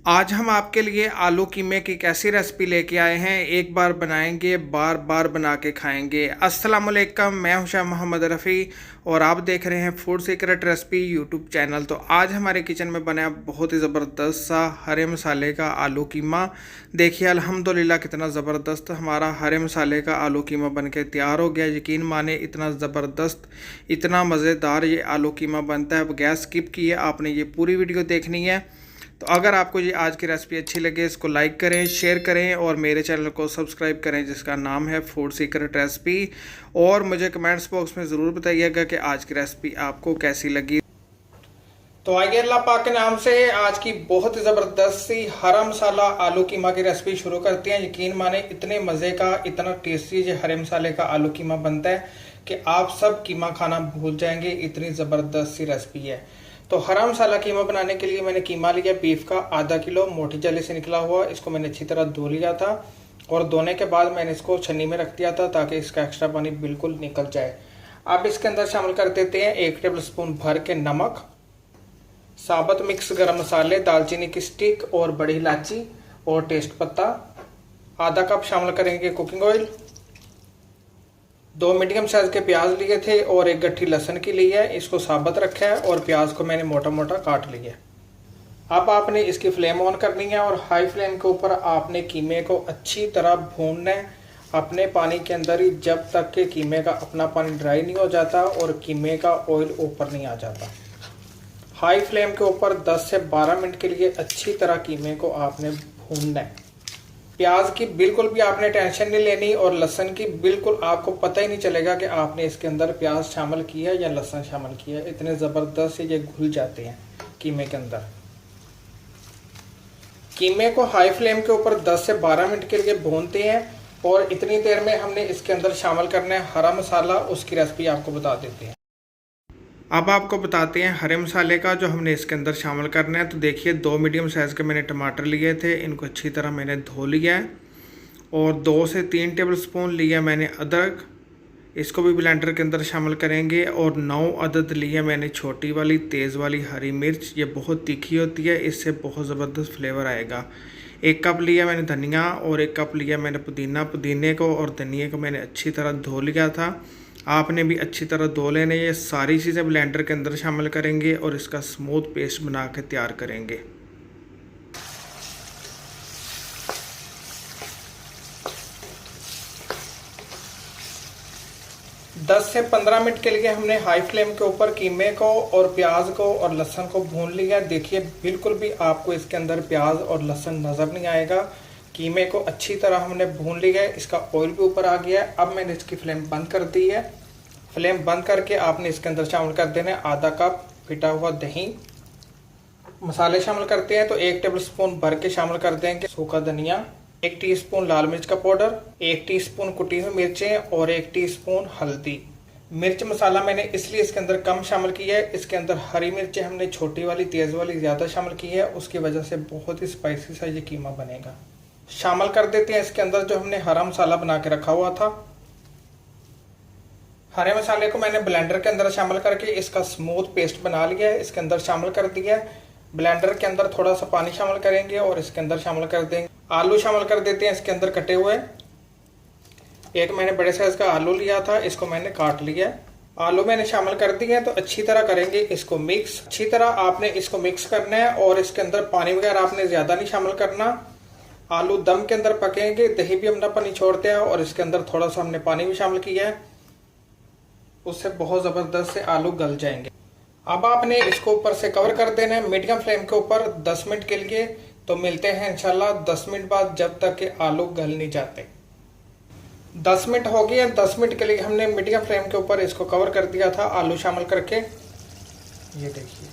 आज हम आपके लिए आलू कीमे की कैसी रेसिपी लेके आए हैं। एक बार बनाएंगे, बार बार बना के खाएंगे। अस्सलाम वालेकुम, मैं हूं शाह मोहम्मद रफ़ी और आप देख रहे हैं food secret recipe YouTube channel. तो आज हमारे किचन में बना बहुत ही ज़बरदस्त सा हरे मसाले का आलू कीमा। देखिए अल्हम्दुलिल्लाह कितना ज़बरदस्त हमारा हरे मसाले का आलू कीमा बन के तैयार हो गया। यकीन माने इतना ज़बरदस्त, इतना मज़ेदार ये आलू कीमा बनता है। अब गैस स्किप किए, आपने ये पूरी वीडियो देखनी है। तो अगर आपको ये आज की रेसिपी अच्छी लगे, इसको लाइक करें, शेयर करें और मेरे चैनल को सब्सक्राइब करें जिसका नाम है फूड सीक्रेट रेसिपी। और मुझे कमेंट्स बॉक्स में ज़रूर बताइएगा कि आज की रेसिपी आपको कैसी लगी। तो आइए अल्लाह पाक के नाम से आज की बहुत ही ज़बरदस्त सी हरा मसाला आलू कीमा की रेसिपी शुरू करते हैं। यकीन माने इतने मज़े का, इतना टेस्टी ये हरे मसाले का आलू कीमा बनता है कि आप सब कीमा खाना भूल जाएंगे। इतनी ज़बरदस्त सी रेसिपी है। तो हरा मसाला कीमा बनाने के लिए मैंने कीमा लिया बीफ का आधा किलो, मोटी जली से निकला हुआ। इसको मैंने अच्छी तरह धो लिया था और धोने के बाद मैंने इसको छन्नी में रख दिया था ताकि इसका एक्स्ट्रा पानी बिल्कुल निकल जाए। अब इसके अंदर शामिल कर देते हैं 1 टेबल स्पून भर के नमक, साबुत मिक्स गरम मसाले, दालचीनी की स्टिक और बड़ी इलायची और तेज पत्ता। आधा कप शामिल करेंगे कुकिंग ऑयल। 2 मीडियम साइज के प्याज लिए थे और 1 गट्ठी लहसुन की ली है। इसको साबुत रखा है और प्याज को मैंने मोटा मोटा काट लिया है। अब आपने इसकी फ्लेम ऑन करनी है और हाई फ्लेम के ऊपर आपने कीमे को अच्छी तरह भूनना है अपने पानी के अंदर ही, जब तक कि कीमे का अपना पानी ड्राई नहीं हो जाता और कीमे का ऑयल ऊपर नहीं आ जाता। हाई फ्लेम के ऊपर 10 से 12 मिनट के लिए अच्छी तरह कीमे को आपने भूनना है। प्याज की बिल्कुल भी आपने टेंशन नहीं लेनी और लहसुन की बिल्कुल आपको पता ही नहीं चलेगा कि आपने इसके अंदर प्याज शामिल किया है या लहसुन शामिल किया है। इतने ज़बरदस्त ये घुल जाते हैं कीमे के अंदर। कीमे को हाई फ्लेम के ऊपर 10 से 12 मिनट के लिए भूनते हैं और इतनी देर में हमने इसके अंदर शामिल करना है हरा मसाला। उसकी रेसिपी आपको बता देते हैं। अब आपको बताते हैं हरे मसाले का जो हमने इसके अंदर शामिल करना है। तो देखिए 2 मीडियम साइज़ के मैंने टमाटर लिए थे, इनको अच्छी तरह मैंने धो लिया है और 2 से 3 टेबल स्पून लिया मैंने अदरक, इसको भी ब्लेंडर के अंदर शामिल करेंगे। और 9 अदद लिया मैंने छोटी वाली तेज़ वाली हरी मिर्च, ये बहुत तीखी होती है, इससे बहुत ज़बरदस्त फ्लेवर आएगा। 1 कप लिया मैंने धनिया और 1 कप लिया मैंने पुदीना। पुदीने को और धनिया को मैंने अच्छी तरह धो लिया था, आपने भी अच्छी तरह धो लेने। ये सारी चीज़ें ब्लेंडर के अंदर शामिल करेंगे और इसका स्मूथ पेस्ट बना के तैयार करेंगे। दस से 15 मिनट के लिए हमने हाई फ्लेम के ऊपर कीमे को और प्याज को और लहसुन को भून लिया। देखिए बिल्कुल भी आपको इसके अंदर प्याज और लहसुन नज़र नहीं आएगा। कीमे को अच्छी तरह हमने भून लिया है, इसका ऑयल भी ऊपर आ गया है। अब मैंने इसकी फ्लेम बंद कर दी है। फ्लेम बंद करके आपने इसके अंदर शामिल कर देना है आधा कप फिटा हुआ दही। मसाले शामिल करते हैं तो 1 टेबल स्पून भर के शामिल कर देंगे सूखा धनिया, 1 टीस्पून लाल मिर्च का पाउडर, 1 टीस्पून कुटी हुई मिर्चें और 1 टीस्पून हल्दी। मिर्च मसाला मैंने इसलिए इसके अंदर कम शामिल किया है, इसके अंदर हरी मिर्चें हमने छोटी वाली तेज़ वाली ज़्यादा शामिल की है, उसकी वजह से बहुत ही स्पाइसी सा ये कीमा बनेगा। शामिल कर देते हैं इसके अंदर जो हमने हरा मसाला बना के रखा हुआ था। हरे मसाले को मैंने ब्लेंडर के अंदर शामिल करके इसका स्मूथ पेस्ट बना लिया है, इसके अंदर शामिल कर दिया है। ब्लेंडर के अंदर थोड़ा सा पानी शामिल करेंगे और इसके अंदर शामिल कर देंगे आलू शामिल कर देते हैं इसके अंदर कटे हुए। एक मैंने बड़े साइज का आलू लिया था, इसको मैंने काट लिया है। आलू मैंने शामिल कर दिए हैं तो अच्छी तरह करेंगे इसको मिक्स। अच्छी तरह आपने इसको मिक्स करना है और इसके अंदर पानी वगैरह आपने ज्यादा नहीं शामिल करना। आलू दम के अंदर पकेंगे, दही भी अपना पानी छोड़ते हैं और इसके अंदर थोड़ा सा हमने पानी भी शामिल किया है, उससे बहुत ज़बरदस्त से आलू गल जाएंगे। अब आपने इसको ऊपर से कवर कर देना है मीडियम फ्लेम के ऊपर 10 मिनट के लिए। तो मिलते हैं इंशाल्लाह 10 मिनट बाद, जब तक कि आलू गल नहीं जाते। 10 मिनट हो गए हैं। 10 मिनट के लिए हमने मीडियम फ्लेम के ऊपर इसको कवर कर दिया था आलू शामिल करके। ये देखिए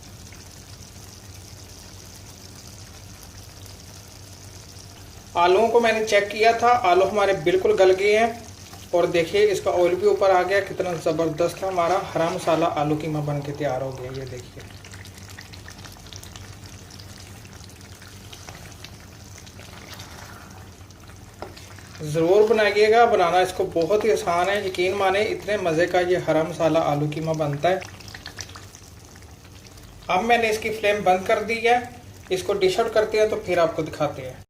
आलूओं को मैंने चेक किया था, आलू हमारे बिल्कुल गल गए हैं और देखिए इसका ऑयल भी ऊपर आ गया। कितना ज़बरदस्त हमारा हरा मसाला आलू कीमा बन के तैयार हो गया। ये देखिए ज़रूर बनाइएगा, बनाना इसको बहुत ही आसान है। यकीन माने इतने मज़े का ये हरा मसाला आलू कीमा बनता है। अब मैंने इसकी फ्लेम बंद कर दी है इसको डिश आउट करते हैं तो फिर आपको दिखाते हैं।